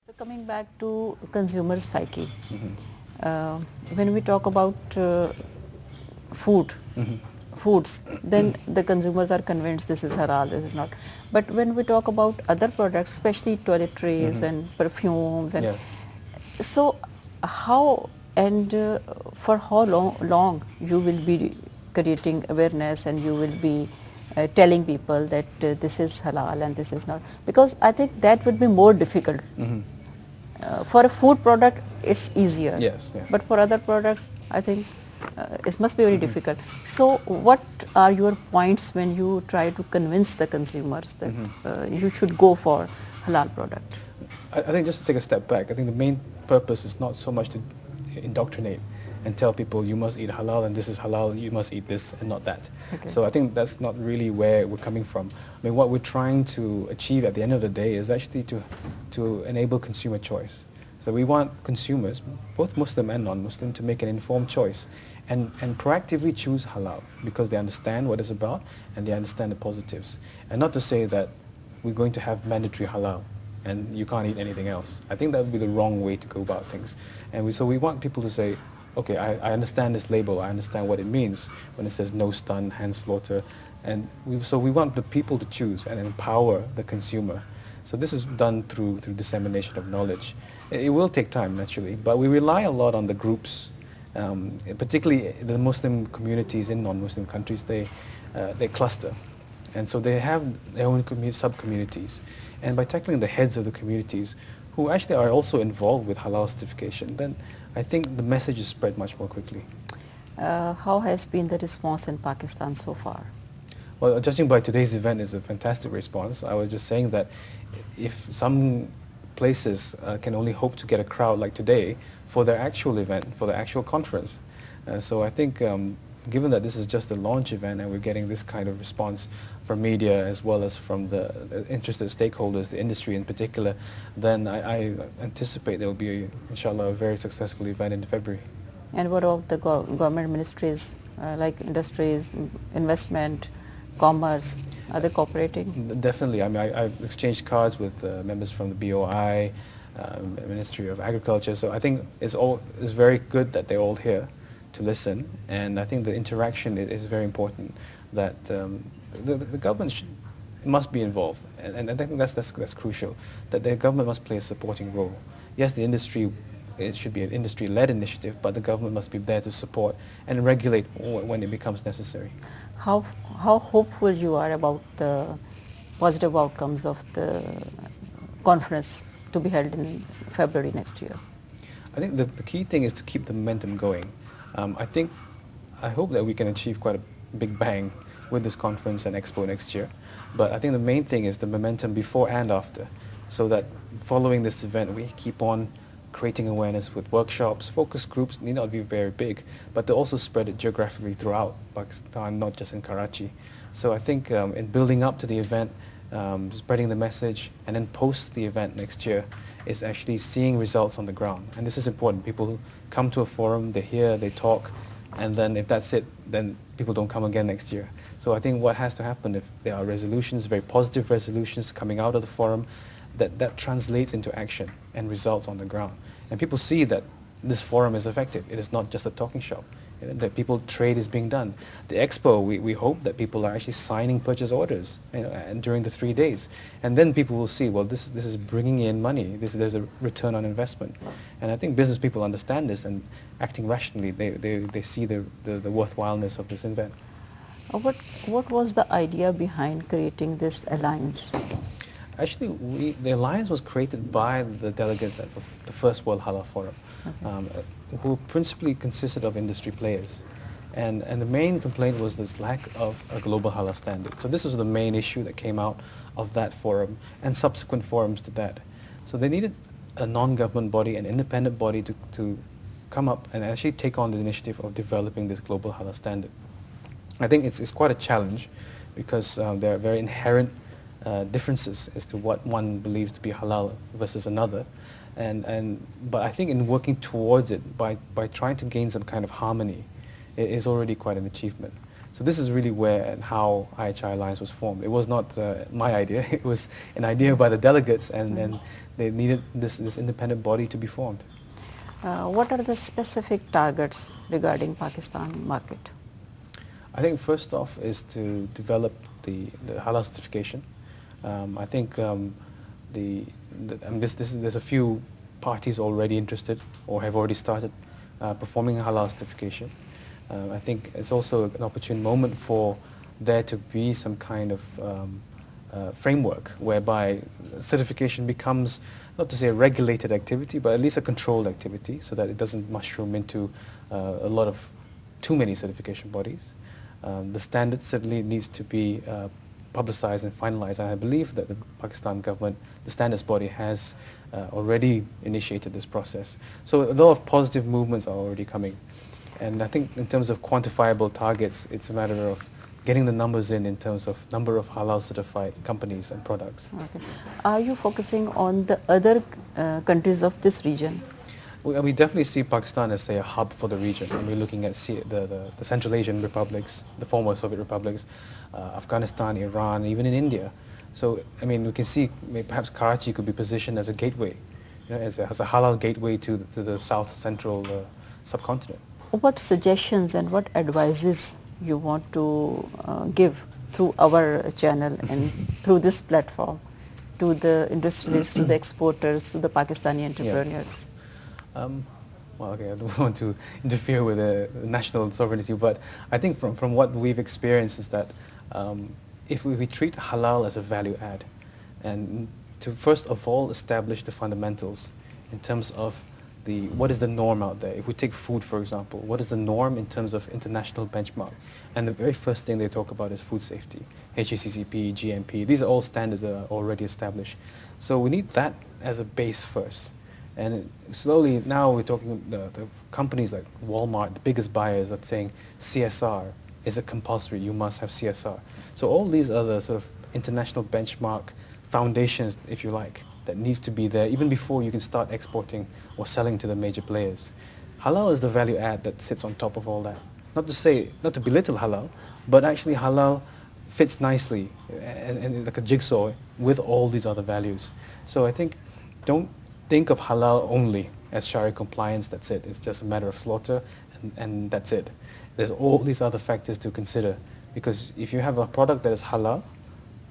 So coming back to consumer psyche, when we talk about food, foods, then the consumers are convinced this is halal, this is not. But when we talk about other products, especially toiletries and perfumes, and Yes. so how and for how long you will be creating awareness and you will be telling people that this is halal and this is not, because I think that would be more difficult. For a food product, it's easier. Yes, yeah. But for other products, I think it must be very difficult. So, what are your points when you try to convince the consumers that you should go for halal product? I think just to take a step back, I think the main purpose is not so much to indoctrinate and tell people you must eat halal and this is halal, you must eat this and not that. Okay. So I think that's not really where we're coming from. I mean, what we're trying to achieve at the end of the day is actually to enable consumer choice. So we want consumers, both Muslim and non-Muslim, to make an informed choice and proactively choose halal because they understand what it's about and they understand the positives. And not to say that we're going to have mandatory halal and you can't eat anything else. I think that would be the wrong way to go about things. And so we want people to say, okay, I understand this label, I understand what it means when it says no stun, hand slaughter, and so we want the people to choose and empower the consumer. So this is done through dissemination of knowledge. It will take time, naturally, but we rely a lot on the groups, particularly the Muslim communities in non-Muslim countries. They cluster, and so they have their own sub-communities. And by tackling the heads of the communities, who actually are also involved with halal certification, then I think the message is spread much more quickly. How has been the response in Pakistan so far? Well, judging by today's event, is a fantastic response. I was just saying that if some places can only hope to get a crowd like today for their actual event, for the actual conference. So I think given that this is just a launch event and we're getting this kind of response from media as well as from the interested stakeholders, the industry in particular, then I anticipate there will be, inshallah, a very successful event in February. And what about the government ministries like industries, investment, commerce? Are they cooperating? Definitely. I mean, I've exchanged cards with members from the BOI, Ministry of Agriculture. So I think it's very good that they're all here to listen. And I think the interaction is very important. That the government must be involved, and I think that's crucial. That the government must play a supporting role. Yes, the industry. It should be an industry-led initiative, but the government must be there to support and regulate when it becomes necessary. How hopeful you are about the positive outcomes of the conference to be held in February next year? I think the key thing is to keep the momentum going. I hope that we can achieve quite a big bang with this conference and expo next year. But I think the main thing is the momentum before and after, so that following this event we keep on creating awareness with workshops, focus groups need not be very big, but to also spread it geographically throughout Pakistan, not just in Karachi. So I think in building up to the event, spreading the message, and then post the event next year is actually seeing results on the ground. And this is important. People come to a forum, they hear, they talk, and then if that's it, then people don't come again next year. So I think what has to happen, if there are resolutions, very positive resolutions coming out of the forum, that translates into action and results on the ground. And people see that this forum is effective. It is not just a talking shop. That people trade is being done. The expo, we hope that people are actually signing purchase orders and during the 3 days. And then people will see, well, this is bringing in money. There's a return on investment. And I think business people understand this, and acting rationally, they see the worthwhileness of this event. What was the idea behind creating this alliance? Actually, the alliance was created by the delegates at the first World Halal Forum, who principally consisted of industry players. And the main complaint was this lack of a global halal standard. So this was the main issue that came out of that forum and subsequent forums to that. So they needed a non-government body, an independent body to come up and actually take on the initiative of developing this global halal standard. I think it's quite a challenge because there are very inherent differences as to what one believes to be halal versus another, but I think in working towards it by trying to gain some kind of harmony, it is already quite an achievement. So this is really where and how IHI Alliance was formed. It was not my idea. It was an idea by the delegates, and they needed this independent body to be formed. What are the specific targets regarding Pakistan market? I think first off is to develop the halal certification. I think there's a few parties already interested or have already started performing a halal certification. I think it's also an opportune moment for there to be some kind of framework whereby certification becomes, not to say a regulated activity, but at least a controlled activity, so that it doesn't mushroom into a lot of too many certification bodies. The standard certainly needs to be publicized and finalized, and I believe that the Pakistan government, the standards body, has already initiated this process. So a lot of positive movements are already coming. And I think in terms of quantifiable targets, it's a matter of getting the numbers in terms of number of halal certified companies and products. Okay. Are you focusing on the other countries of this region? We definitely see Pakistan as, say, a hub for the region. And we're looking at the Central Asian republics, the former Soviet republics, Afghanistan, Iran, even in India. So, I mean, we can see perhaps Karachi could be positioned as a gateway, as a halal gateway to the South Central subcontinent. What suggestions and what advices you want to give through our channel and through this platform to the industrialists, to the exporters, to the Pakistani entrepreneurs? Well, okay, I don't want to interfere with the national sovereignty, but I think from what we've experienced is that if we treat halal as a value add, and to first of all establish the fundamentals in terms of what is the norm out there. If we take food, for example, what is the norm in terms of international benchmark? And the very first thing they talk about is food safety, HACCP, GMP. These are all standards that are already established. So we need that as a base first. And slowly now we're talking, the companies like Walmart, the biggest buyers, are saying CSR is a compulsory, you must have CSR. So all these other sort of international benchmark foundations, if you like, that needs to be there even before you can start exporting or selling to the major players. Halal is the value add that sits on top of all that. Not to belittle halal, but actually halal fits nicely and like a jigsaw with all these other values. So I think, don't think of halal only as Sharia compliance, that's it. It's just a matter of slaughter and that's it. There's all these other factors to consider, because if you have a product that is halal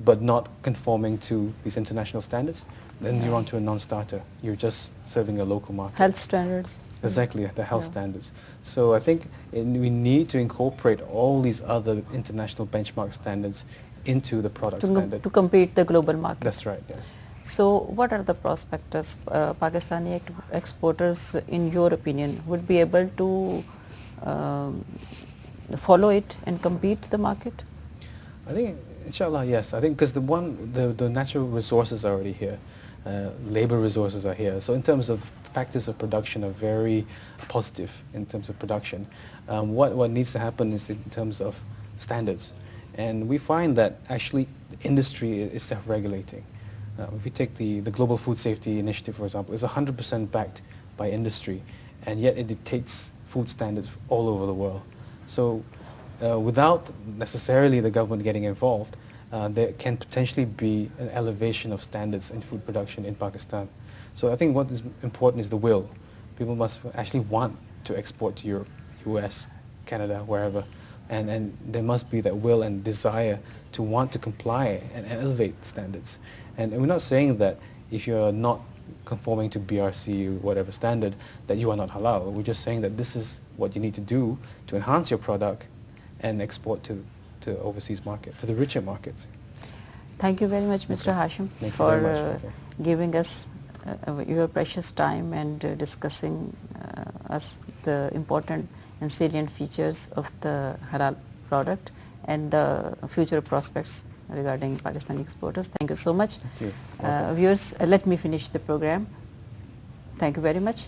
but not conforming to these international standards, then you're onto a non-starter. You're just serving a local market. Health standards. Exactly, the health standards. So I think we need to incorporate all these other international benchmark standards into the product standard. To compete the global market. That's right, yes. So what are the prospects? Pakistani exporters, in your opinion, would be able to follow it and compete the market? I think, inshallah, yes. I think because the natural resources are already here. Labor resources are here. So in terms of factors of production are very positive in terms of production. What needs to happen is in terms of standards. And we find that actually the industry is self-regulating. If you take the Global Food Safety Initiative, for example, it's 100% backed by industry, and yet it dictates food standards all over the world. So without necessarily the government getting involved, there can potentially be an elevation of standards in food production in Pakistan. So I think what is important is the will. People must actually want to export to Europe, US, Canada, wherever. And there must be that will and desire to want to comply and elevate standards. And we're not saying that if you're not conforming to BRC, whatever standard, that you are not halal. We're just saying that this is what you need to do to enhance your product and export to overseas market, to the richer markets. Thank you very much, Mr. Hashim, for giving us your precious time and discussing us the important and salient features of the halal product and the future prospects regarding Pakistani exporters. Thank you so much. Thank you. Viewers, let me finish the program. Thank you very much.